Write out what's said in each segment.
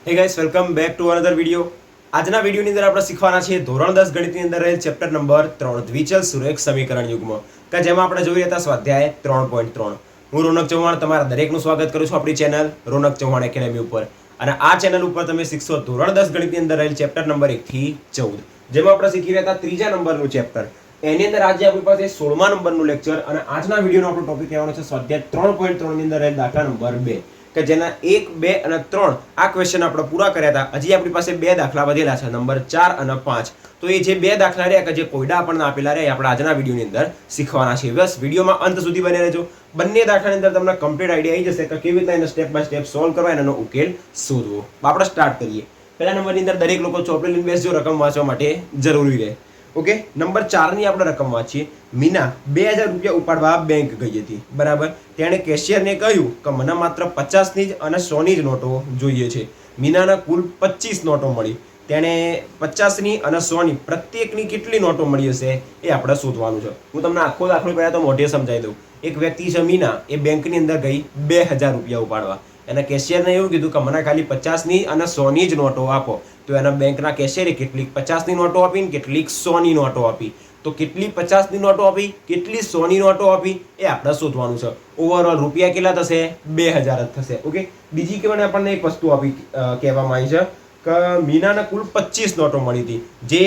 હે guys, welcome back to another video. આજના વિડીયોની અંદર આપણે શીખવાના છીએ ધોરણ 10 ગણિતની અંદર રહેલ ચેપ્ટર નંબર 3 દ્વિચલ સુરેખ સમીકરણ યુગ્મ કે જેમાં આપણે જોઈ રહ્યા હતા સ્વાધ્યાય 3.3. હું રોનક ચૌહાણ તમારા દરેકનું સ્વાગત કરું છું આપણી ચેનલ રોનક ચૌહાણ એકેડેમી ઉપર. અને આ ચેનલ ઉપર તમે શીખશો ધોરણ 10 ગણિતની અંદર રહેલ ચેપ્ટર નંબર 1 થી 14 જેમાં આપણે શીખી રહ્યા હતા ત્રીજા નંબરનું ચેપ્ટર. એની અંદર આજે આપણી પાસે 16મા નંબરનું લેક્ચર અને આજના વિડીયોનો આપણો ટોપિક રહેવાનો છે સ્વાધ્યાય 3.3 ની અંદર રહેલ દાખલા નંબર 2 કે જેના 1, 2 અને 3 આ ક્વેશ્ચન આપણે પૂરા કર્યા હતા. હજી આપણી પાસે બે દાખલા વધેલા છે, નંબર 4 અને 5. તો એ જે બે દાખલા રહ્યા કે જે કોયડા આપણને આપેલા રહ્યા આપણે આજના વિડીયોની અંદર શીખવાના છે. બસ વિડીયોમાં અંત સુધી બને રહેજો. બંને દાખલાની અંદર તમને કમ્પ્લીટ આઈડિયા આવી જશે કે કેવી રીતે એને સ્ટેપ બાય સ્ટેપ સોલ્વ કરવા એનો ઉકેલ શોધવો. આપણે સ્ટાર્ટ કરીએ. પહેલા નંબરની અંદર દરેક લોકો ચોપડી લઈને બેસજો, રકમ વાંચવા માટે જરૂરી રહે. ઓકે, નંબર 4 ની આપણે રકમ વાંચીએ. મીના 2000 રૂપિયા ઉપાડવા બેંક ગઈ હતી, બરાબર. તેણે કેશિયરને કહ્યું કે મને માત્ર 50 ની જ અને 100 ની જ નોટો જોઈએ છે. મીનાના કુલ 25 નોટો મળી. તેણે 50 ની અને 100 ની પ્રત્યેકની કેટલી નોટો મળી હશે એ આપણે શોધવાનું છે. હું તમને આખો દાખલો પહેલા તો મોઢે સમજાવી દઉં. એક વ્યક્તિ છે મીના, એ બેંકની અંદર ગઈ 2000 રૂપિયા ઉપાડવા. એના કેશિયરને એવું કીધું કે મને ખાલી 50 ની અને 100 ની જ નોટો આપો. તો એના બેંકના કેશિયરે કેટલીક 50 ની નોટો આપી ને કેટલીક 100 ની નોટો આપી. તો કેટલી 50 ની નોટો આપી, કેટલી 100 ની નોટો આપી એ આપણે શોધવાનું છે. ઓવરઓલ રૂપિયા કેટલા થશે? 2000 જ થશે. ઓકે, બીજી કેવાને આપણને એક વસ્તુ આપી કહેવામાં આવી છે કે મીનાને કુલ 25 નોટો મળી હતી. જે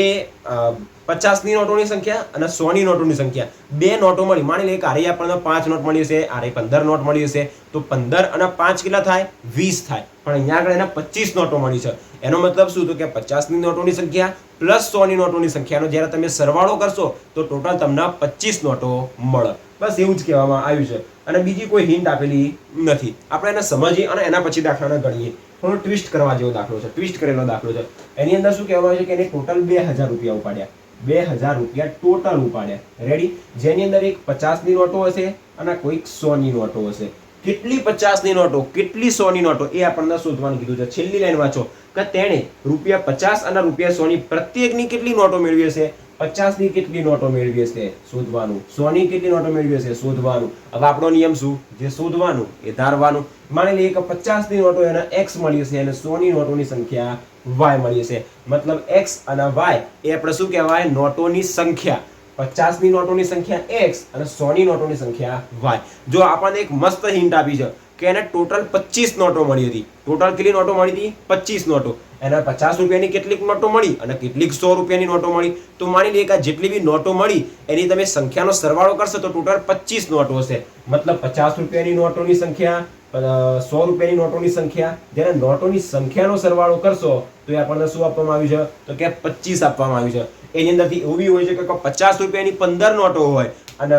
50 ની નોટોની સંખ્યા અને 100 ની નોટોની સંખ્યા બે નોટો મળી. માની લે કે આરે આપણને 5 નોટ મળી હશે, આરે 15 નોટ મળી હશે. તો 15 અને 5 કેટલા થાય? 20 થાય. પણ અહીંયા આગળ એને 25 નોટો મળી છે. એનો મતલબ શું? તો કે 50 ની નોટોની સંખ્યા પ્લસ 100 ની નોટોની સંખ્યાનો જ્યારે તમે સરવાળો કરશો તો ટોટલ તમને 25 નોટો મળે. બસ એવું જ કહેવામાં આવ્યું છે અને બીજી કોઈ હિન્ટ આપેલી નથી. આપણે એને સમજીએ અને એના પછી દાખલાને ગણીએ. થોડો ટ્વિસ્ટ કરવા જેવો દાખલો છે, ટ્વિસ્ટ કરેલો દાખલો છે. એની અંદર શું કહેવામાં આવ્યું છે કે એને ટોટલ 2000 રૂપિયા ઉપાડ્યા. 2000 રૂપિયા ટોટલ ઉપાડ્યા. રેડી? જેની અંદર એક 50 ની નોટો હશે અને કોઈક 100 ની નોટો હશે. કેટલી 50 ની નોટો, કેટલી 100 ની નોટો એ આપણને શોધવાનું કીધું છે. છેલ્લી લાઈન વાંચો કે તેણે રૂપિયા 50 અને રૂપિયા 100 ની પ્રત્યેકની કેટલી નોટો મેળવી હશે? 50 ની કેટલી નોટો મેળવી હશે શોધવાનું. 100 ની કેટલી નોટો મેળવી હશે શોધવાનું. હવે આપણો નિયમ શું? જે શોધવાનું એ ધારવાનું. માની લઈએ કે 50 ની નોટો એને x મળી હશે અને 100 ની નોટોની સંખ્યા y મળી હશે. મતલબ x અને y એ આપણે શું કહેવાય? નોટોની સંખ્યા. 50 ની નોટોની સંખ્યા x અને 100 ની નોટોની સંખ્યા y. જો આપણને એક મસ્ત હિન્ટ આપી છે કે એને ટોટલ 25 નોટો મળી હતી. ટોટલ કેટલી નોટો મળી હતી? 25 નોટો. એના 50 રૂપિયાની કેટલીક નોટો મળી અને કેટલીક 100 રૂપિયાની નોટો મળી. તો માની લઈએ કે જેટલી બી નોટો મળી એની તમે સંખ્યાનો સરવાળો કરશો તો ટોટલ 25 નોટો હશે. મતલબ 50 રૂપિયાની નોટોની સંખ્યા, 100 રૂપિયાની નોટોની સંખ્યા. જ્યારે નોટોની સંખ્યાનો સરવાળો કરશો તો એ આપણને શું આપવામાં આવ્યું છે? તો કે 25 આપવામાં આવ્યું છે. એની અંદરથી એવું બી હોય છે કે 50 રૂપિયાની 15 નોટો હોય અને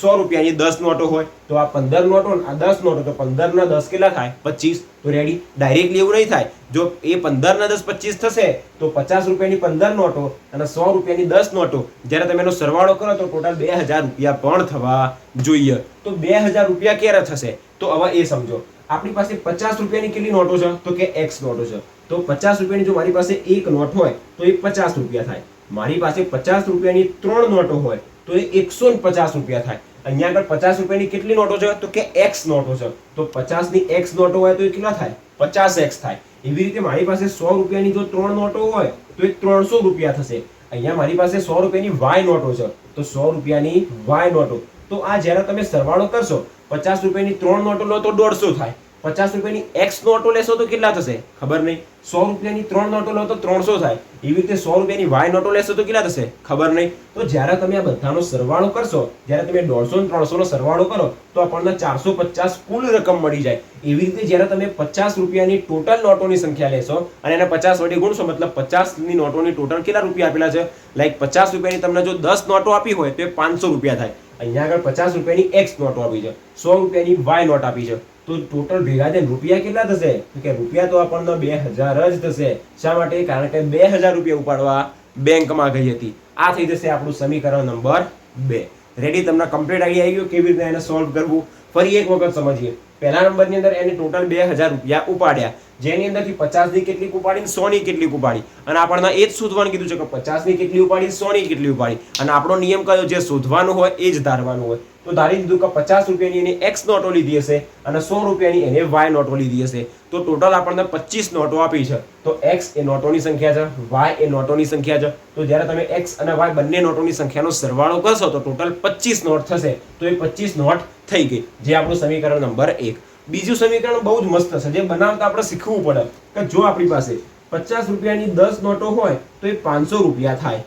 100 રૂપિયાની 10 નોટો હોય. તો આ 15 નોટો આ 10 નોટો, તો 15 ના 10 કેટલા થાય? 25. તો રેડી? ડાયરેક્ટલી એવું નહીં થાય. જો એ 15 ના 10 25 થશે તો 50 રૂપિયાની 15 નોટો અને 100 રૂપિયાની 10 નોટો જ્યારે તમે એનો સરવાળો કરો તો ટોટલ 2000 રૂપિયા પણ થવા જોઈએ. તો 2000 રૂપિયા ક્યારે થશે? તો હવે એ સમજો. આપણી પાસે 50 રૂપિયાની કેટલી નોટો છે? તો કે x નોટો છે. તો 50 રૂપિયાની જો મારી પાસે એક નોટ હોય તો એ 50 રૂપિયા થાય. મારી પાસે 50 રૂપિયાની 3 નોટો હોય તો એ 150 રૂપિયા થાય. અહીંયા આગળ 50 રૂપિયાની કેટલી નોટો છે? તો કે x નોટો છે. તો 50 ની x નોટો હોય તો એ કેટલા થાય? 50x થાય. એવી રીતે મારી પાસે 100 રૂપિયાની જો 3 નોટો હોય તો એ 300 રૂપિયા થશે. અહીંયા મારી પાસે 100 રૂપિયાની y નોટો છે તો 100 રૂપિયાની y નોટો. તો આ જ્યારે તમે સરવાળો કરશો 50 રૂપિયાની 3 નોટો લો તો 150 થાય. 50 રૂપિયાની x નોટો લેશો તો કેટલા થશે? ખબર નહીં. 100 રૂપિયાની 3 નોટો લો તો 300 થાય. એવી રીતે 100 રૂપિયાની y નોટો લેશો તો કેટલા થશે? ખબર નહીં. તો જ્યારે તમે આ બધાનો સરવાળો કરશો, જ્યારે તમે 150 અને 300 નો સરવાળો કરો તો આપણને 450 કુલ રકમ મળી જાય. એવી રીતે જ્યારે તમે 50 રૂપિયાની ટોટલ નોટોની સંખ્યા લેશો અને એને 50 વડે ગુણશો, મતલબ 50 ની નોટોની ટોટલ કેટલા રૂપિયા આપેલા છે? લાઈક 50 રૂપિયાની તમને જો 10 નોટો આપી હોય તો એ 500 રૂપિયા થાય. અહીંયા આગળ 50 રૂપિયાની x નોટો આપી છે, 100 રૂપિયાની y નોટ આપી છે. તો ટોટલ ભેગા થઈને રૂપિયા કેટલા થશે? તો કે રૂપિયા તો આપણને 2000 જ થશે. શા માટે? કારણ કે 2000 રૂપિયા ઉપાડવા બેંકમાં ગઈ હતી. આ થઈ જશે આપણું સમીકરણ નંબર 2. રેડી? તમને કમ્પ્લીટ આઈડિયા આવી ગયો કેવી રીતે એને સોલ્વ કરવું? ફરી એક વખત સમજીએ. પહેલા નંબરની અંદર એને ટોટલ 2000 રૂપિયા ઉપાડ્યા. જેની અંદરથી 50 ની કેટલીક ઉપાડીને 100 ની કેટલીક ઉપાડી અને આપણને એ જ શોધવાનું કીધું છે કે 50 ની કેટલી ઉપાડી 100 ની કેટલી ઉપાડી અને આપણો નિયમ કયો જે શોધવાનું હોય એ જ ધારવાનું હોય તો ધારી દીધું કે 50 રૂપિયાની એને x નોટો લીધી હશે અને 100 રૂપિયાની એને y નોટો લીધી હશે તો ટોટલ આપણને 25 નોટો આપી છે તો x એ નોટોની સંખ્યા છે y એ નોટોની સંખ્યા છે તો જ્યારે તમે x અને y બંને નોટોની સંખ્યાનો સરવાળો કરશો તો ટોટલ 25 નોટ થશે તો એ 25 નોટ થઈ ગઈ જે આપણું સમીકરણ નંબર 1 બીજું સમીકરણ બહુ જ મસ્ત છે જે બનાવતા આપણે શીખવું પડે કે જો આપણી પાસે 50 રૂપિયાની 10 નોટો હોય તો એ 500 રૂપિયા થાય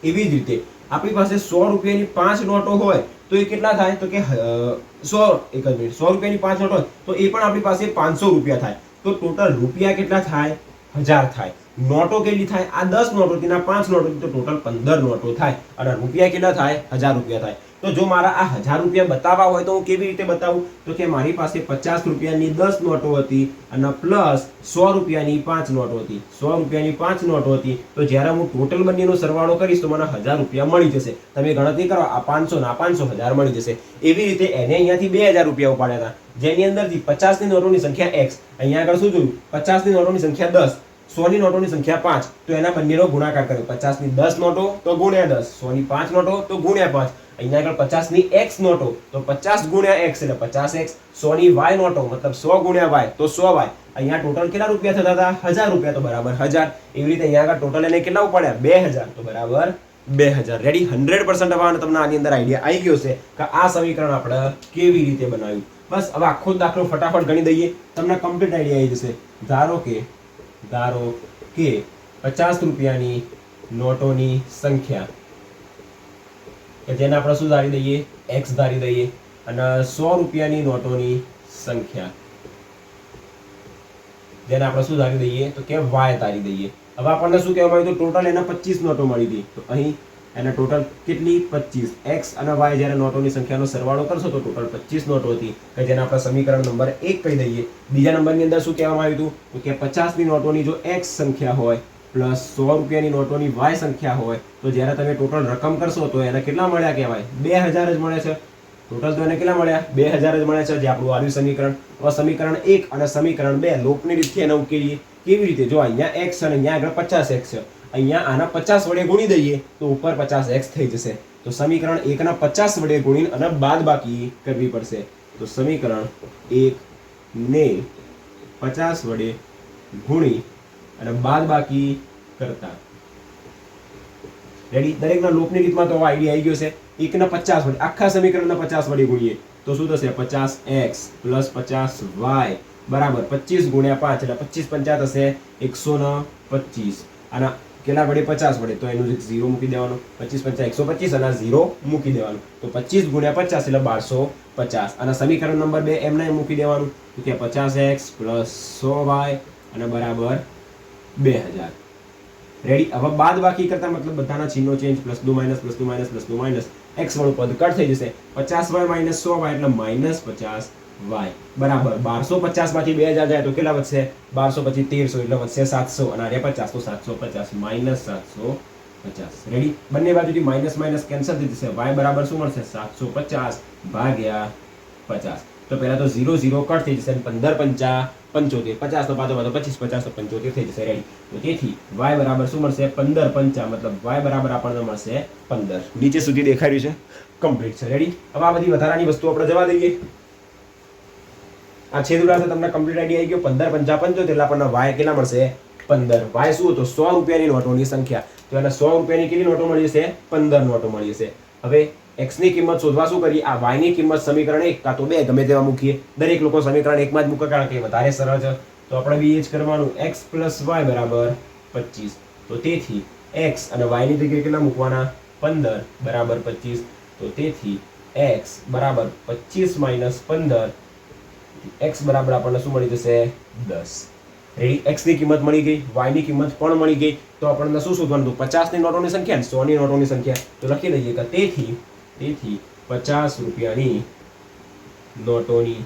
એવી જ રીતે આપણી પાસે 100 રૂપિયાની 5 નોટો હોય તો એ કેટલા થાય તો કે 100 રૂપિયાની 5 નોટ હોય તો એ પણ આપણી પાસે 500 રૂપિયા થાય તો ટોટલ રૂપિયા કેટલા થાય 1000 થાય નોટો કેટલી થાય આ 10 નોટો થી 5 નોટો તો ટોટલ 15 નોટો થાય અને રૂપિયા કેટલા થાય 1000 રૂપિયા થાય તો જો મારા આ 1000 રૂપિયા બતાવવા હોય તો હું કેવી રીતે બતાવું તો કે મારી પાસે 50 રૂપિયાની 10 નોટો હતી અને પ્લસ 100 રૂપિયાની 5 નોટો હતી 100 રૂપિયાની 5 નોટો હતી તો જ્યારે હું ટોટલ બંનેનો સરવાળો કરીશ તો મને 1000 રૂપિયા મળી જશે તમે ગણતરી કરો આ 500 ના 500 1000 મળી જશે એવી રીતે એને અહીંયાથી 2000 રૂપિયા ઉપાડ્યા હતા જેની અંદરથી 50 ની નોટોની સંખ્યા x અહીંયા આગળ શું જોયું 50 ની નોટોની સંખ્યા 10 100 ની નોટોની સંખ્યા 5 તો એના બંનેનો ગુણાકાર કર્યો 50 ની 10 નોટો તો ગુણ્યા 10 100 ની 5 નોટો તો ગુણ્યા 5 અહીંયા આગળ 50 ની x નોટો તો 50 ગુણ્યા x એટલે 50x 100 ની y નોટો મતલબ 100 ગુણ્યા y તો 100y અહીંયા ટોટલ કેટલા રૂપિયા થતા હતા 1000 રૂપિયા તો બરાબર 1000 એવી રીતે અહીંયા આગળ ટોટલ એને કેટલા ઉપાડ્યા 2000 તો બરાબર 2000 રેડી 100% હવે તમને આની અંદર આઈડિયા આવી ગયો છે કે આ સમીકરણ આપણે કેવી રીતે બનાવ્યું બસ હવે આખો દાખલો ફટાફટ ગણી દઈએ તમને કમ્પ્લીટ આઈડિયા આવી જશે ધારો કે 50 રૂપિયાની નોટોની સંખ્યા કે જેને આપણે શું ધારી દઈએ x ધારી દઈએ અને 100 રૂપિયાની નોટોની સંખ્યા જેને આપણે શું ધારી દઈએ તો કે y ધારી દઈએ હવે આપણને શું કહેવામાં આવ્યું તો ટોટલ એના 25 નોટો મળી ગઈ તો અહીં એના ટોટલ કેટલી 25 x અને y જ્યારે નોટોની સંખ્યાનો સરવાળો કરશો તો ટોટલ 25 નોટો હતી કે જેને આપણે સમીકરણ નંબર 1 કહી દઈએ બીજા નંબરની અંદર શું કહેવામાં આવ્યું હતું તો કે 50 ની નોટોની જો x સંખ્યા હોય પ્લસ 100 રૂપિયાની નોટોની y સંખ્યા હોય તો જ્યારે તમે ટોટલ રકમ કરશો તો એને કેટલા મળ્યા કહેવાય 2000 જ મળે છે ટોટલ તો એને કેટલા મળ્યા 2000 જ મળે છે જે આપણું આવ્યું સમીકરણ હવે સમીકરણ 1 અને સમીકરણ 2 લોપની રીતથી એને ઉકેલીએ કેવી રીતે જો અહીંયા x અને અહીંયા આગળ 50x છે અહીંયા આના 50 વડે ગુણી દઈએ તો ઉપર 50x થઈ જશે તો સમીકરણ 1 ના 50 વડે ગુણીને અને બાદબાકી કરવી પડશે તો સમીકરણ 1 ને 50 વડે ગુણી અને બાદબાકી કરતા રેડી દરેકના લોપની રીતમાં તો આઈડિયા આવી ગયો છે 1 ના 50 વડે આખા સમીકરણના 50 વડે ગુણીએ તો શું થશે 50x + 50y બરાબર 25 ગુણ્યા 5 એટલે 25 50 થશે 125 અને કેટલા વડે 50 વડે તો એનું 0 મૂકી દેવાનું 25 50 125 અને 0 મૂકી દેવાનું તો 25 ગુણ્યા 50 એટલે 1250 અને સમીકરણ નંબર 2 એમને મૂકી દેવાનું તો કે 50x + 100y અને બરાબર 2000 રેડી હવે બાદબાકી કરતા મતલબ બધાના ચિહ્નો ચેન્જ +2 - +2 - +2 - x વાળું પદ કટ થઈ જશે 50y - 100y એટલે -50y બરાબર 1250 માંથી 2000 જાય તો કેટલા વધશે 1200 પછી 1300 એટલે વધશે 700 અને આ 50 તો 750 - 750 રેડી બંને બાજુથી માઈનસ માઈનસ કેન્સલ થઈ જશે y બરાબર શું મળશે 750 ભાગ્યા 50 તો પહેલા તો 0 0 કટ થઈ જશે 15 5 75 50 તો પાછો 25 50 તો 75 થઈ જશે રેડી તો તેથી y બરાબર શું મળશે 15 5 મતલબ y બરાબર આપણને મળશે 15 નીચે સુધી દેખાઈ રહ્યું છે કમ્પ્લીટ છે રેડી હવે આ બધી વધારાની વસ્તુ આપણે જવા દઈએ આ છેદુડા છે તમને કમ્પ્લીટ આઈડિયા આવી ગયો 15 5 75 એટલે આપણને y કેટલા મળશે 15 y શું હતો 100 રૂપિયાની નોટોની સંખ્યા તો એને 100 રૂપિયાની કેટલી નોટો મળી જશે 15 નોટો મળી જશે હવે x ની કિંમત શોધવા શું કરીએ આ y ની કિંમત સમીકરણ 1 કાં તો 2 ગમે તેવા મૂકીએ દરેક લોકો સમીકરણ 1 માં જ મૂકે કારણ કે વધારે સરળ છે તો આપણે બી એ જ કરવાનું x + y બરાબર 25 તો તેથી x અને y ની જગ્યાએ કેટલા મૂકવાના 15 બરાબર 25 તો તેથી x બરાબર 25 - 15 x બરાબર આપણને શું મળી જશે 10 રેડી x ની કિંમત મળી ગઈ y ની કિંમત પણ મળી ગઈ તો આપણને શું શોધવાનું હતું 50 ની નોટોની સંખ્યા અને 100 ની નોટોની સંખ્યા તો લખી દઈએ કે તેથી 50 રૂપિયાની નોટોની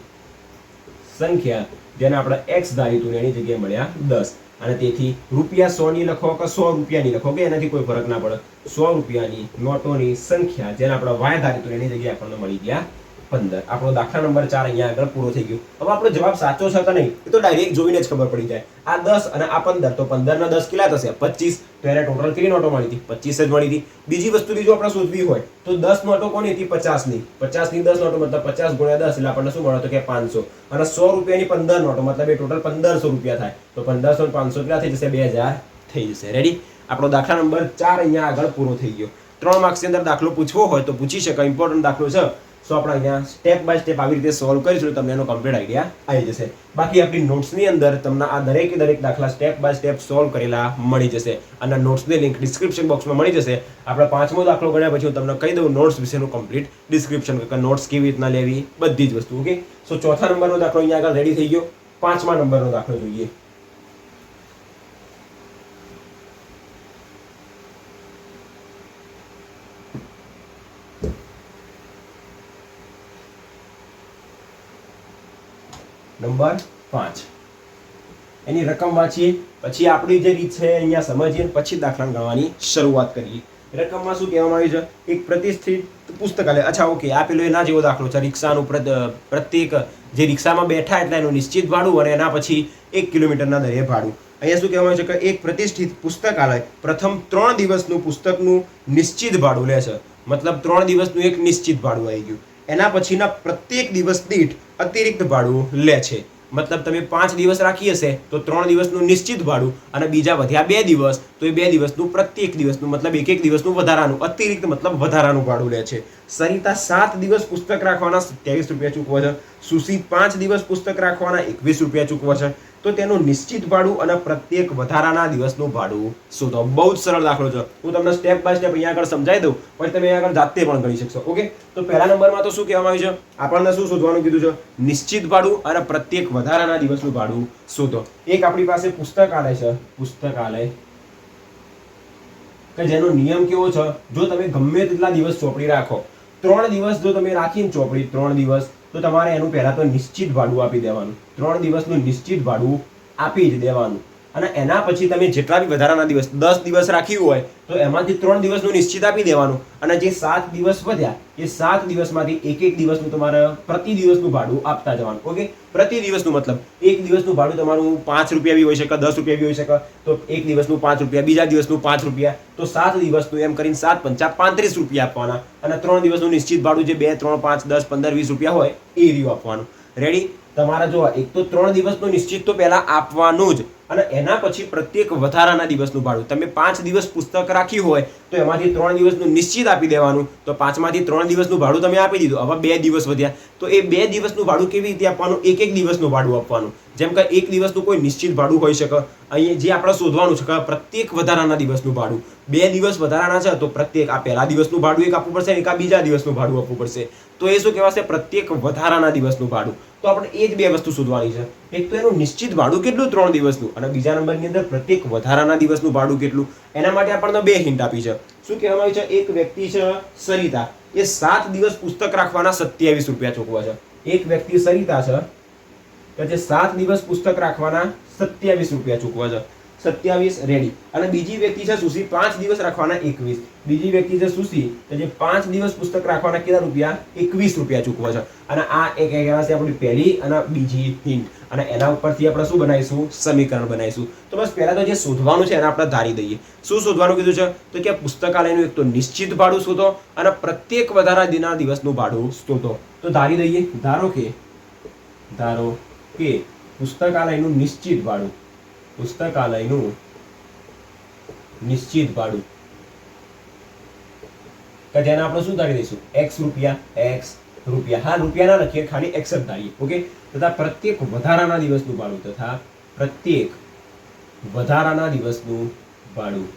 સંખ્યા જેને આપણે x ધારી હતું એની જગ્યાએ મળ્યા 10 અને તેથી રૂપિયા 100 ની લખો કે 100 રૂપિયાની લખો કે એનાથી કોઈ ફરક ના પડે 100 રૂપિયાની નોટોની સંખ્યા જેને આપણે y ધારી હતું એની જગ્યાએ આપણને મળી ગયા 15. આપણો દાખલા નંબર 4 અહીંયા આગળ પૂરો થઈ ગયો. હવે આપણો જવાબ સાચો છે કે નહીં એ તો ડાયરેક્ટ જોઈને જ ખબર પડી જાય. આ 10 અને આ 15 તો 15 ના 10 કેટલા થશે? 25. તો એને ટોટલ કેટલી નોટો મળી હતી? 25 જ મળી હતી. બીજી વસ્તુ જો આપણે શોધવી હોય તો 10 નોટો કોની હતી? 50 ની. 50 ની 10 નોટો મતલબ 50 ગુણ્યા 10 એટલે આપણને શું મળે તો કે 500. અને 100 રૂપિયાની 15 નોટો મતલબ એ ટોટલ 1500 રૂપિયા થાય. તો 1500 અને 500 કેટલા થઈ જશે? 2000 થઈ જશે. રેડી? આપણો દાખલા નંબર 4 અહીંયા આગળ પૂરો થઈ ગયો. 3 માર્ક્સની અંદર દાખલો પૂછવો હોય તો પૂછી શકાય. ઇમ્પોર્ટન્ટ દાખલો છે. સો આપણે અહીંયા સ્ટેપ બાય સ્ટેપ આવી રીતે સોલ્વ કરીશું તમને એનો કમ્પ્લીટ આઈડિયા આવી જશે. બાકી આપણી નોટ્સની અંદર તમને આ દરેકે દરેક દાખલા સ્ટેપ બાય સ્ટેપ સોલ્વ કરેલા મળી જશે અને નોટ્સની લિંક ડિસ્ક્રિપ્શન બોક્સમાં મળી જશે. આપણે 5મો દાખલો ગણ્યા પછી હું તમને કહી દઉં નોટ્સ વિશેનું કમ્પ્લીટ ડિસ્ક્રિપ્શન કે નોટ્સ કેવી રીતના લેવી બધી જ વસ્તુ. ઓકે, સો ચોથા નંબરનો દાખલો અહીંયા આગળ રેડી થઈ ગયો. 5મા નંબરનો દાખલો જોઈએ. નંબર 5 એની રકમ વાંચીએ પછી આપણી જે રીત છે અહીંયા સમજીએ પછી દાખલા ગણવાની શરૂઆત કરીએ. રકમમાં શું કહેવામાં આવ્યું છે? એક પ્રતિષ્ઠિત પુસ્તકાલય. અચ્છા, ઓકે, આ પેલો એના જેવો દાખલો છે. રિક્ષાનું પ્રત્યેક જે રિક્ષામાં બેઠા એટલે એનું નિશ્ચિત ભાડું અને એના પછી 1 કિલોમીટરના દરે ભાડું. અહીંયા શું કહેવામાં આવે છે કે એક પ્રતિષ્ઠિત પુસ્તકાલય પ્રથમ 3 દિવસનું પુસ્તકનું નિશ્ચિત ભાડું લે છે. મતલબ 3 દિવસનું એક નિશ્ચિત ભાડું આવી ગયું. એના પછીના પ્રત્યેક દિવસ દીઠ અતિરિક્ત ભાડું લે છે. મતલબ તમે 5 દિવસ રાખી હશે તો 3 દિવસનું નિશ્ચિત ભાડું અને બીજા વધ્યા 2 દિવસ તો એ 2 દિવસનું પ્રત્યેક દિવસનું મતલબ એક દિવસનું વધારાનું અતિરિક્ત મતલબ વધારાનું ભાડું લે છે. સરિતા 7 દિવસ પુસ્તક રાખવાના 27 રૂપિયા ચૂકવે છે. સુશી 5 દિવસ પુસ્તક રાખવાના 21 રૂપિયા ચૂકવે છે. તો તેનું નિશ્ચિત ભાડું અને પ્રત્યેક વધારાના દિવસનું ભાડું શોધો. બહુ જ સરળ દાખલો છે. હું તમને સ્ટેપ બાય સ્ટેપ અહીંયા આગળ સમજાવી દઉં પછી તમે અહીંયા આગળ જાતે પણ ગણી શકશો. ઓકે, તો પહેલા નંબરમાં તો શું કહેવામાં આવ્યું છે? આપણને શું શોધવાનું કીધું છે? નિશ્ચિત ભાડું અને પ્રત્યેક વધારાના દિવસનું ભાડું શોધો. એક આપણી પાસે પુસ્તકાલય છે. પુસ્તકાલય કે જેનો નિયમ કેવો છે? જો તમે ગમે તેટલા દિવસ ચોપડી રાખો, 3 દિવસ જો તમે રાખીને ચોપડી 3 દિવસ તો તમારે એનું પહેલા તો નિશ્ચિત ભાડું આપી દેવાનું. 3 દિવસનું નિશ્ચિત ભાડું આપી જ દેવાનું. અને એના પછી તમે જેટલા બી વધારાના દિવસ 10 દિવસ રાખ્યું હોય તો એમાંથી 3 દિવસનું નિશ્ચિત આપી દેવાનું. અને જે 7 દિવસ વધ્યા એ 7 દિવસમાંથી એક દિવસનું તમારે પ્રતિ દિવસનું ભાડું આપતા જવાનું. ઓકે, પ્રતિ દિવસનું મતલબ એક દિવસનું ભાડું તમારું 5 રૂપિયા બી હોઈ શકે, 10 રૂપિયા બી હોઈ શકે. તો એક દિવસનું 5 રૂપિયા, બીજા દિવસનું 5 રૂપિયા, તો 7 દિવસનું એમ કરીને 7 પંચા 35 રૂપિયા આપવાના. અને 3 દિવસનું નિશ્ચિત ભાડું જે 2, 3, 5, 10, 15, 20 રૂપિયા હોય એ રહ્યું આપવાનું. રેડી? તમારા જો એક તો 3 દિવસનું નિશ્ચિત તો પહેલા આપવાનું જ અને એના પછી પ્રત્યેક વધારાના દિવસનું ભાડું. તમે 5 દિવસ પુસ્તક રાખી હોય તો એમાંથી 3 દિવસનું નિશ્ચિત આપી દેવાનું. તો 5માંથી 3 દિવસનું ભાડું તમે આપી દીધું. હવે 2 દિવસ વધ્યા તો એ 2 દિવસનું ભાડું કેવી રીતે આપવાનું? એક દિવસનું ભાડું આપવાનું. જેમ કે એક દિવસનું કોઈ નિશ્ચિત ભાડું હોઈ શકે. અહીં જે આપણે શોધવાનું છે કે પ્રત્યેક વધારાના દિવસનું ભાડું. 2 દિવસ વધારાના છે તો પ્રત્યેક આ પહેલા દિવસનું ભાડું એક આપવું પડશે, એક આ બીજા દિવસનું ભાડું આપવું પડશે. તો એ શું કહેવાશે? પ્રત્યેક વધારાના દિવસનું ભાડું. તો આપણે એ જ 2 વસ્તુ શોધવાની છે. એક તો એનું નિશ્ચિત ભાડું કેટલું 3 દિવસનું અને બીજા નંબરની અંદર પ્રત્યેક વધારાના દિવસનું ભાડું કેટલું. એના માટે આપણને 2 હિન્ટ આપી છે. શું કહેવામાં આવ્યું છે? એક વ્યક્તિ છે સરિતા, એ 7 દિવસ પુસ્તક રાખવાના 27 રૂપિયા ચૂકવે છે. એક વ્યક્તિ સરિતા છે કે જે 7 દિવસ પુસ્તક રાખવાના 27 રૂપિયા ચૂકવે છે. 27 રેડી. અને બીજી વ્યક્તિ છે સુશી, 5 દિવસ રાખવાના 21. બીજી વ્યક્તિ છે સુશી કે જે 5 દિવસ પુસ્તક રાખવાના કેટલા રૂપિયા? 21 રૂપિયા ચૂકવે છે. અને આ એક કહેવાશે આપણી પહેલી અને બીજી હિન્ટ. અને એના ઉપરથી આપણે શું બનાવીશું? સમીકરણ બનાવીશું. તો બસ પહેલા તો જે શોધવાનું છે એને આપણે ધારી દઈએ. શું શોધવાનું કીધું છે? તો કે પુસ્તકાલયનું એક તો નિશ્ચિત ભાડું શોધો અને પ્રત્યેક વધારાના દિવસનું ભાડું શોધો. તો ધારી દઈએ. ધારો કે પુસ્તકાલયનું નિશ્ચિત ભાડું, પુસ્તકાલયનું નિશ્ચિત ભાડું કે જેને આપણે શું ધારી દઈશું? x રૂપિયા. હા, રૂપિયા ના લખીએ, ખાલી x જ ધારીએ. ઓકે, તથા પ્રત્યેક વધારાના દિવસનું ભાડું, તથા પ્રત્યેક વધારાના દિવસનું ભાડું.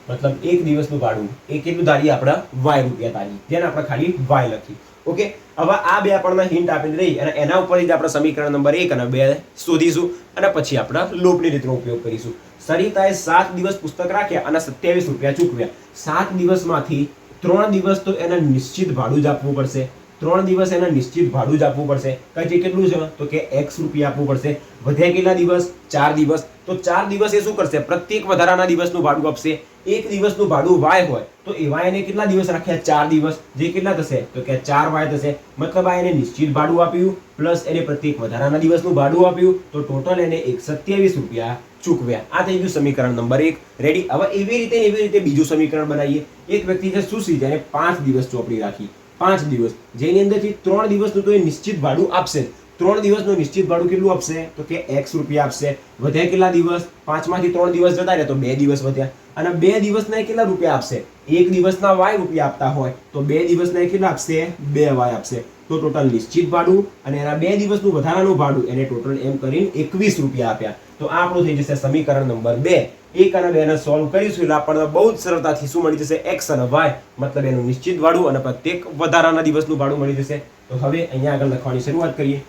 મતલબ એક દિવસનું ભાડું એ કેટલું ધારીએ? આપણે y રૂપિયા ધારીએ, જેને આપણે ખાલી y લખી. ઓકે, હવે આ 2 આપણને હિન્ટ આપી રહી અને એના ઉપરથી જ આપણે સમીકરણ નંબર 1 અને 2 શોધીશું અને પછી આપણે લોપની રીતનો ઉપયોગ કરીશું. સરિતાએ 7 દિવસ પુસ્તક રાખ્યા અને 27 રૂપિયા ચૂકવ્યા. 7 દિવસમાંથી 3 દિવસ તો એને નિશ્ચિત ભાડું જ આપવું પડશે. 3 દિવસ એને નિશ્ચિત ભાડું જ આપવું પડશે. કે કેટલું છે? તો કે x રૂપિયા આપવું પડશે. વધ્યા કેટલા દિવસ? 4 દિવસ. તો 4 દિવસ એ શું કરશે? પ્રત્યેક વધારાના દિવસનું ભાડું આપશે. એક દિવસનું ભાડું y હોય તો એવા એને કેટલા દિવસ રાખ્યા? 4 દિવસ, જે કેટલા થશે? તો કે 4y થશે. મતલબ આ એને નિશ્ચિત ભાડું આપ્યું પ્લસ એને પ્રત્યેક વધારાના દિવસનું ભાડું આપ્યું, તો ટોટલ એને 127 રૂપિયા ચૂકવ્યા. આ થઈ ગયું સમીકરણ નંબર 1. રેડી? હવે એવી રીતે બીજું સમીકરણ બનાવીએ. એક વ્યક્તિ છે સુશ્રી, જેને 5 દિવસ ચોપડી રાખી, 5 દિવસ, જેની અંદરથી 3 દિવસનું તો એ નિશ્ચિત ભાડું આપશે. 3 દિવસનું નિશ્ચિત ભાડું કેટલું આપશે? તો કે x રૂપિયા આપશે. વધ્યા કેટલા દિવસ? 5 માંથી 3 દિવસ જતા રહ્યા તો 2 દિવસ વધ્યા. અને 2 દિવસના કેટલા રૂપિયા આપશે? એક દિવસના y રૂપિયા આપતા હોય તો 2 દિવસના કેટલા આપશે? 2y આપશે. તો ટોટલ નિશ્ચિત ભાડું અને એના 2 દિવસનું વધારાનું ભાડું એને ટોટલ એમ કરીને 21 રૂપિયા આપ્યા. તો આ આપણું થઈ જશે સમીકરણ નંબર 2. 1 અને 2 ને સોલ્વ કરીશું એટલે આપણને બહુ જ સરળતાથી શું મળી જશે? x અને y, મતલબ એનું નિશ્ચિત ભાડું અને પ્રત્યેક વધારાના દિવસનું ભાડું મળી જશે. તો હવે અહીંયા આગળ લખવાની શરૂઆત કરીએ.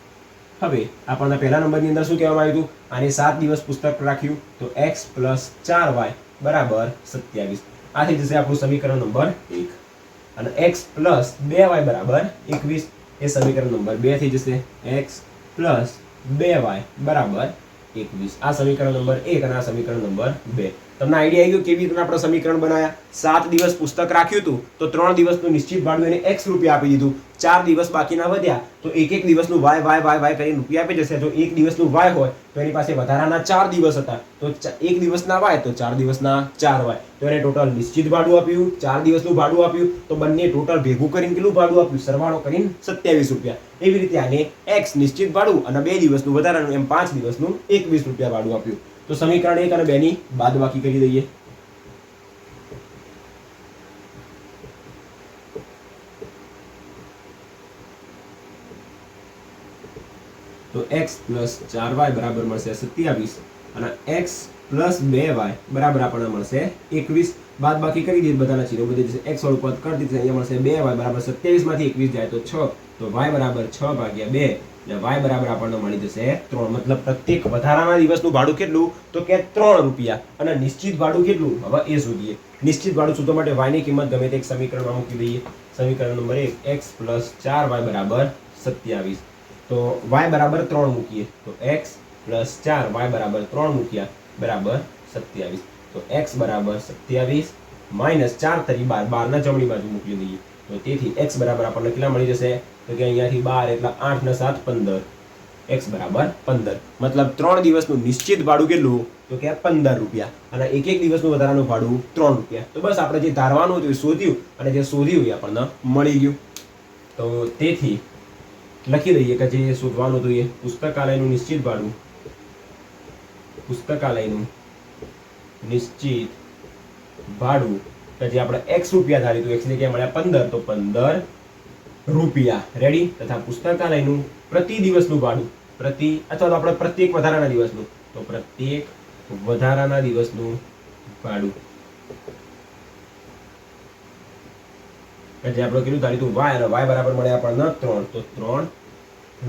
હવે આપણને પહેલા નંબરની અંદર શું કહેવામાં આવ્યું હતું? આને 7 દિવસ પુસ્તક રાખ્યું તો x + 4y બરાબર 27. આ થઈ જશે આપણું સમીકરણ નંબર 1. અને x + 2y બરાબર 21 એ સમીકરણ નંબર 2 થઈ જશે. x + 2y બરાબર 21. આ સમીકરણ નંબર 1 અને આ સમીકરણ નંબર 2. તમને આઈડિયા આવી ગયો કેવી રીતે આપણે સમીકરણ બનાવ્યા? 7 દિવસ પુસ્તક રાખ્યું હતું તો 3 દિવસનું નિશ્ચિત ભાડું એને x રૂપિયા આપી દીધું. 4 દિવસ બાકીના વધ્યા તો એક દિવસનું y કરીને રૂપિયા આપી જશે. જો એક દિવસનું y હોય તો એની પાસે વધારાના 4 દિવસ હતા તો એક દિવસના y તો 4 દિવસના 4y, તો એને ટોટલ નિશ્ચિત ભાડું આપ્યું, 4 દિવસનું ભાડું આપ્યું, તો બંને ટોટલ ભેગું કરીને કેટલું ભાડું આપ્યું? સરવાળો કરીને 27 રૂપિયા. એવી રીતે આને x નિશ્ચિત ભાડું અને 2 દિવસનું વધારાનું એમ 5 દિવસનું 21 રૂપિયા ભાડું આપ્યું. તો સમીકરણ 1 અને 2 ની બાદબાકી કરી દઈએ. તો x + 4y બરાબર મળશે 27 અને x + 2y બરાબર આપણને મળશે 21. બાદબાકી કરી દઈએ, બધાના ચિહ્નો બદલી જશે. x વાળું પદ કરી દીધું, અહીંયા મળશે 2y બરાબર 27 માંથી 21 જાય તો 6, તો y બરાબર 6/2 એટલે y બરાબર આપણને મળી જશે 3. મતલબ પ્રત્યેક વધારાના દિવસનું ભાડું કેટલું? તો કે 3 રૂપિયા. અને નિશ્ચિત ભાડું કેટલું? હવે એ શોધીએ. નિશ્ચિત ભાડું શોધવા માટે y ની કિંમત ગમે તે એક સમીકરણમાં મૂકી દઈએ. સમીકરણ નંબર 1 x + 4y બરાબર 27. તો y બરાબર 3 મૂકીએ તો x + 4y બરાબર 3 મૂક્યા બરાબર 27. તો x બરાબર 27 - 4 તરી 12, 12 ના જમણી બાજુ મૂકી દઈએ. તો તેથી x બરાબર આપણને કેટલા મળી જશે? તો કે અહીંયાથી 12 એટલે 8 ને 7 15, x બરાબર 15. મતલબ 3 દિવસનું નિશ્ચિત ભાડું કેટલું? તો કે 15 રૂપિયા અને એક દિવસનું વધારાનું ભાડું 3 રૂપિયા. તો બસ આપણે જે ધારવાનું હતું એ શોધ્યું અને જે શોધ્યું એ આપણને મળી ગયું. તો તેથી લખી દઈએ કે જે શોધવાનું હતું એ પુસ્તકાલયનું નિશ્ચિત ભાડું, પુસ્તકાલયનું નિશ્ચિત ભાડું કે જે આપણે x રૂપિયા ધાર્યું હતું, x ની જગ્યાએ મળ્યા 15, તો 15 રૂપિયા. રેડી? તથા પુસ્તકાલયનું પ્રતિ દિવસનું ભાડું, પ્રતિ અથવા તો આપણે પ્રત્યેક વધારાના દિવસનું, તો પ્રત્યેક વધારાના દિવસનું ભાડું જે આપણે કેટલું ધાર્યું હતું y, અને y બરાબર મળ્યા આપણને 3, તો 3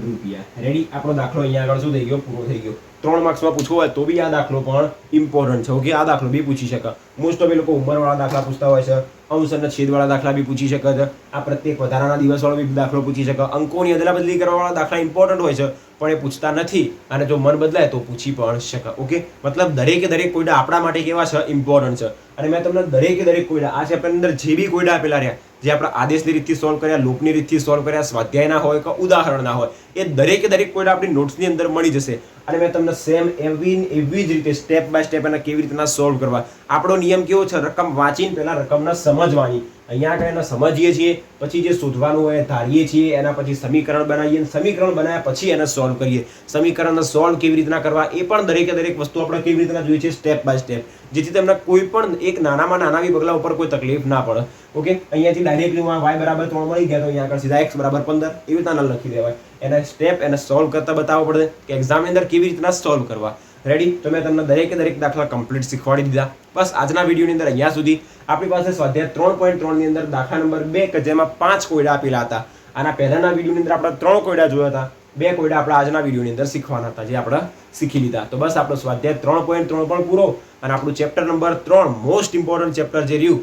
રૂપિયા. રેડી? આપણો દાખલો અહીંયા આગળ શું થઈ ગયો? પૂરો થઈ ગયો. 3 માર્ક્સમાં પૂછવો હોય તો બી આ દાખલો પણ ઇમ્પોર્ટન્ટ છે. ઓકે, આ દાખલો બી પૂછી શકે. મોસ્ટ ઓફ એ લોકો ઉંમરવાળા દાખલા પૂછતા હોય છે, અંશ અને છેદવાળા દાખલા બી પૂછી શકે છે. આ પ્રત્યેક વધારાના દિવસવાળો બી દાખલો પૂછી શકે. અંકોની અદલા બદલી કરવાવાળા દાખલા ઇમ્પોર્ટન્ટ હોય છે પણ એ પૂછતા નથી, અને જો મન બદલાય તો પૂછી પણ શકે. ઓકે, મતલબ દરેક કોયડા આપણા માટે કેવા છે? ઇમ્પોર્ટન્ટ છે. અને મેં તમને દરેક કોયડા આ ચેપ્ટરની અંદર જે બી કોયડા આપેલા રહ્યા, જે આપણા આદેશની રીતથી સોલ્વ કર્યા, લૂપની રીતથી સોલ્વ કર્યા, સ્વાધ્યાયના હોય કે ઉદાહરણના હોય, એ દરેક કોયડા આપણી નોટ્સની અંદર મળી જશે. અને મેં તમને સેમ એવી જ રીતે સ્ટેપ બાય સ્ટેપ એના કેવી રીતના સોલ્વ કરવા. આપણો નિયમ કેવો છે? રકમ વાંચીને પહેલા રકમને સમજવાની. અહીંયા આગળ એને સમજીએ છીએ, પછી જે શોધવાનું હોય ધારીએ છીએ, એના પછી સમીકરણ બનાવીએ, સમીકરણ બનાવ્યા પછી એને સોલ્વ કરીએ. સમીકરણને સોલ્વ કેવી રીતના કરવા એ પણ દરેક વસ્તુ આપણે કેવી રીતના જોઈએ છે? સ્ટેપ બાય સ્ટેપ, જેથી તમને કોઈ પણ એક નાનામાં નાના બી પગલા ઉપર કોઈ તકલીફ ના પડે. ઓકે, અહીંયાથી ડાયરેક્ટલી y બરાબર 3 મળી ગયા તો અહીંયા આગળ સીધા x બરાબર 15 એવી રીતના લખી દેવાય. એના સ્ટેપ એને સોલ્વ કરતા બતાવવો પડે કે એક્ઝામની અંદર કેવી રીતના સોલ્વ કરવા. રેડી? તો મેં તમને દરેક દાખલા કમ્પ્લીટ શીખવાડી દીધા. બસ આજના વિડીયોની અંદર અહીંયા સુધી. આપણી પાસે સ્વાધ્યાય 3.3 ની અંદર દાખલા નંબર 2 કે જેમાં 5 કોયડા આપેલા હતા. આના પહેલાના વિડીયોની અંદર આપણે 3 કોયડા જોયા હતા. 2 કોયડા આપણે આજના વિડીયોની અંદર શીખવાના હતા, જે આપણે શીખી લીધા. તો બસ આપણો સ્વાધ્યાય 3.3 પણ પૂરો અને આપણું chapter number 3 most important chapter જે રહ્યું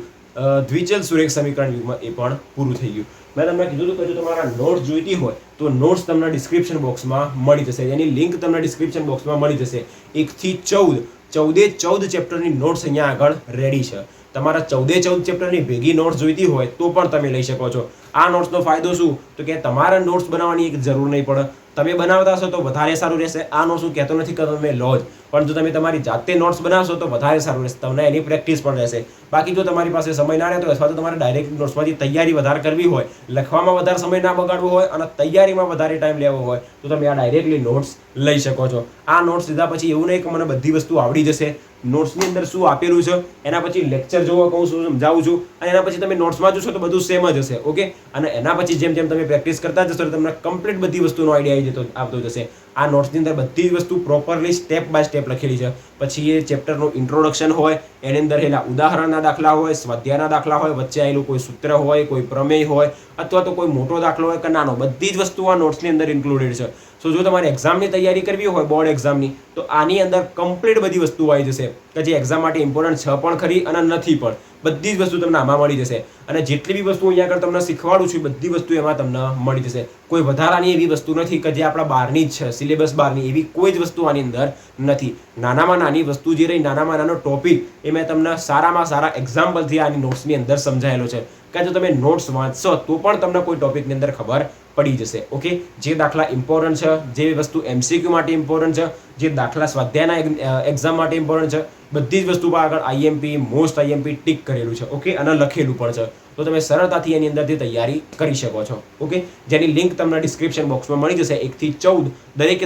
દ્વિચલ સુરેખ સમીકરણ યુગમાં એ પણ પૂરું થઈ ગયું. મેં તમને કીધું હતું કે જો તમારા નોટ્સ જોઈતી હોય તો નોટ્સ તમને ડિસ્ક્રિપ્શન બોક્સમાં મળી જશે. એની લિંક તમને ડિસ્ક્રિપ્શન બોક્સમાં મળી જશે. 1 થી 14 ચેપ્ટરની નોટ્સ અહીંયા આગળ રેડી છે. તમારા 14 ચેપ્ટરની ભેગી નોટ્સ જોઈતી હોય તો પણ તમે લઈ શકો છો. આ નોટ્સનો ફાયદો શું તો કે તમારે નોટ્સ બનાવવાની એક જરૂર નહીં પડે. તમે બનાવતા હશો તો વધારે સારું રહેશે. આ નોટ્સ હું કહેતો નથી કે તમે લો જ, પણ જો તમે તમારી જાતે નોટ્સ બનાવશો તો વધારે સારું રહેશે. તમને એની પ્રેક્ટિસ પણ રહેશે. બાકી જો તમારી પાસે સમય ના રહેતો અથવા તો તમારે ડાયરેક્ટ નોટ્સમાંથી તૈયારી વધારે કરવી હોય, લખવામાં વધારે સમય ના બગાડવો હોય અને તૈયારીમાં વધારે ટાઈમ લેવો હોય તો તમે આ ડાયરેક્ટલી નોટ્સ લઈ શકો છો. આ નોટ્સ લીધા પછી એવું નહીં કે મને બધી વસ્તુ આવડી જશે. નોટ્સની અંદર શું આપેલું છે એના પછી લેક્ચર જોવા કહું છું, સમજાવું છું, અને એના પછી તમે નોટ્સમાં જોશો તો બધું સેમ જ હશે. ઓકે, અને એના પછી જેમ જેમ તમે પ્રેક્ટિસ કરતા જશો તો તમને કમ્પ્લીટ બધી વસ્તુનો આઈડિયા આવતો જશે. આ નોટ્સની અંદર બધી જ વસ્તુ પ્રોપરલી સ્ટેપ બાય સ્ટેપ લખેલી છે. પછી એ ચેપ્ટરનું ઇન્ટ્રોડક્શન હોય, એની અંદર એના ઉદાહરણના દાખલા હોય, સ્વાધ્યાયના દાખલા હોય, વચ્ચે આવેલું કોઈ સૂત્ર હોય, કોઈ પ્રમેય હોય, અથવા તો કોઈ મોટો દાખલો હોય કે નાનો, બધી જ વસ્તુ આ નોટ્સની અંદર ઇન્ક્લુડેડ છે. સો જો તમારે એક્ઝામની તૈયારી કરવી હોય, બોર્ડ એક્ઝામની, તો આની અંદર કમ્પ્લીટ બધી વસ્તુઓ આવી જશે કે જે એક્ઝામ માટે ઇમ્પોર્ટન્ટ છે પણ ખરી અને નથી પણ. બધી જ વસ્તુ તમને આમાં મળી જશે. અને જેટલી બી વસ્તુ અહીંયા આગળ તમને શીખવાડું છું બધી વસ્તુ એમાં તમને મળી જશે. કોઈ વધારાની એવી વસ્તુ નથી કે જે આપણા બહારની જ છે, સિલેબસ બહારની, એવી કોઈ જ વસ્તુ આની અંદર નથી. નાનામાં નાની વસ્તુ જે રહી, નાનામાં નાનો ટોપિક, એ મેં તમને સારામાં સારા એક્ઝામ્પલથી આની નોટ્સની અંદર સમજાયેલો છે કે જો તમે નોટ્સ વાંચશો તો પણ તમને કોઈ ટોપિકની અંદર ખબર પડી જશે. ઓકે, જે દાખલા ઇમ્પોર્ટન્ટ છે, જે વસ્તુ MCQ માટે ઇમ્પોર્ટન્ટ છે, જે દાખલા સ્વાધ્યાયના એક્ઝામ માટે ઇમ્પોર્ટન્ટ છે, બધી જ વસ્તુ આગળ IMP, મોસ્ટ IMP ટીક કરેલું છે. ઓકે, અને લખેલું પણ છે. તો તમે સરળતાથી એની અંદરથી તૈયારી કરી શકો છો. ઓકે, જેની લિંક તમને ડિસ્ક્રિપ્શન બોક્સમાં મળી જશે. 1 થી 14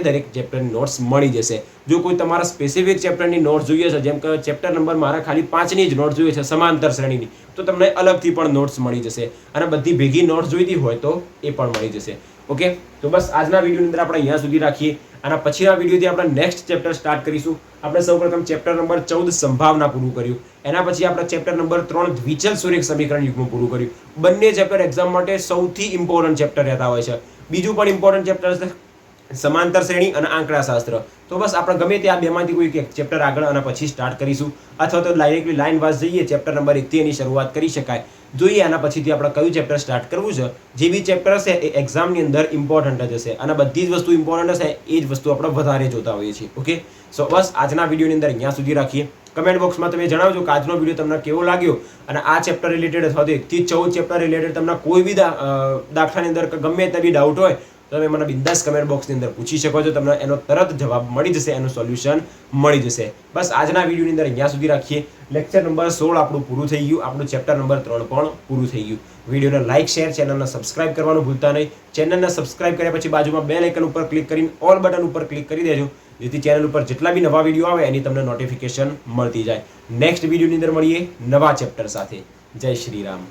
દરેક ચેપ્ટરની નોટ્સ મળી જશે. જો કોઈ તમારા સ્પેસિફિક ચેપ્ટરની નોટ્સ જોઈએ છે, જેમ કે ચેપ્ટર નંબર મારા ખાલી 5ની જ નોટ્સ જોઈએ છે સમાંતર શ્રેણીની, તો તમને અલગથી પણ નોટ્સ મળી જશે. અને બધી ભેગી નોટ્સ જોઈતી હોય તો એ પણ મળી જશે. ઓકે, તો બસ આજના વિડીયોની અંદર આપણે અહીંયા સુધી રાખીએ. આના પછીના વિડીયોથી આપણે નેક્સ્ટ ચેપ્ટર સ્ટાર્ટ કરીશું. આપણે સૌપ્રથમ ચેપ્ટર નંબર 14 સંભાવના પૂરું કર્યું. એના પછી આપણે ચેપ્ટર નંબર 3 દ્વિચલ સુરેખ સમીકરણ યુગ્મ પૂરું કર્યું. બંને ચેપ્ટર એક્ઝામ માટે સૌથી ઇમ્પોર્ટન્ટ ચેપ્ટર રહેતા હોય છે. બીજું પણ ઇમ્પોર્ટન્ટ ચેપ્ટર છે સમાંતર શ્રેણી અને આંકડાશાસ્ત્ર. તો બસ આપણે ગમે તે આ બેમાંથી કોઈ એક ચેપ્ટર આગળ અને પછી સ્ટાર્ટ કરીશું, અથવા તો ડાયરેક્ટલી લાઈન વાઇઝ જઈએ. ચેપ્ટર નંબર 1 થી એની શરૂઆત કરી શકાય. જોઈએ આના પછીથી આપણે કયું ચેપ્ટર સ્ટાર્ટ કરવું છે. જે બી ચેપ્ટર હશે એ એક્ઝામની અંદર ઇમ્પોર્ટન્ટ જ હશે, અને બધી જ વસ્તુ ઇમ્પોર્ટન્ટ હશે એ જ વસ્તુ આપણે વધારે જોતા હોઈએ છીએ. ઓકે, સો બસ આજના વિડીયોની અંદર અહીંયા સુધી રાખીએ. કમેન્ટ બોક્સમાં તમે જણાવજો કે આજનો વિડીયો તમને કેવો લાગ્યો, અને આ ચેપ્ટર રિલેટેડ અથવા તો 1 થી 14 ચેપ્ટર રિલેટેડ તમને કોઈ બી દાખલાની અંદર ગમે તે બી ડાઉટ હોય તો તમે મને બિંદાસ કમેન્ટ બોક્સની અંદર પૂછી શકો છો. તમને એનો તરત જવાબ મળી જશે, એનું સોલ્યુશન મળી જશે. બસ આજના વિડીયોની અંદર અહીંયા સુધી રાખીએ. લેક્ચર નંબર 16 આપણું પૂરું થઈ ગયું. આપણું ચેપ્ટર નંબર 3 પણ પૂરું થઈ ગયું. વિડીયોને લાઇક, શેર, ચેનલને સબસ્ક્રાઇબ કરવાનું ભૂલતા નહીં. ચેનલને સબસ્ક્રાઇબ કર્યા પછી બાજુમાં બેલ આઇકન ઉપર ક્લિક કરીને ઓલ બટન ઉપર ક્લિક કરી દેજો, જેથી ચેનલ ઉપર જેટલા બી નવા વિડીયો આવે એની તમને નોટિફિકેશન મળતી જાય. નેક્સ્ટ વિડીયોની અંદર મળીએ નવા ચેપ્ટર સાથે. જય શ્રી રામ.